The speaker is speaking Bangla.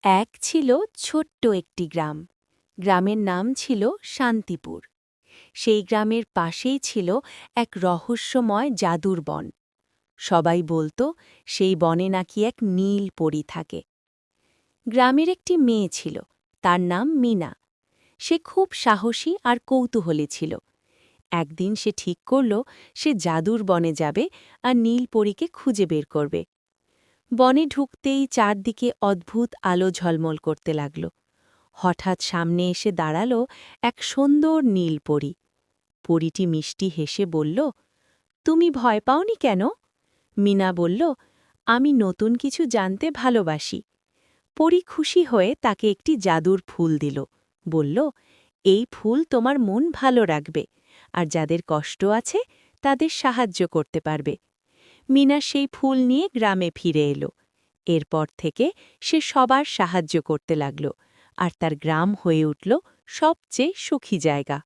এক ছিল ছোট্ট একটি গ্রাম। গ্রামের নাম ছিল শান্তিপুর। সেই গ্রামের পাশেই ছিল এক রহস্যময় জাদুর বন। সবাই বলতো সেই বনে নাকি এক নীল পরী থাকে। গ্রামের একটি মেয়ে ছিল, তার নাম মিনা। সে খুব সাহসী আর কৌতূহলী ছিল। একদিন সে ঠিক করল সে জাদুর বনে যাবে আর নীল পরীকে খুঁজে বের করবে। বনে ঢুকতেই চারদিকে অদ্ভুত আলো ঝলমল করতে লাগল। হঠাৎ সামনে এসে দাঁড়াল এক সুন্দর নীল পরী। পরীটি মিষ্টি হেসে বলল, তুমি ভয় পাওনি কেন? মিনা বলল, আমি নতুন কিছু জানতে ভালোবাসি। পরী খুশি হয়ে তাকে একটি জাদুর ফুল দিল। বলল, এই ফুল তোমার মন ভালো রাখবে, আর যাদের কষ্ট আছে তাদের সাহায্য করতে পারবে। মিনা সেই ফুল নিয়ে গ্রামে ফিরে এলো। এরপর থেকে সে সবার সাহায্য করতে লাগল, আর তার গ্রাম হয়ে উঠল সবচেয়ে সুখী জায়গা।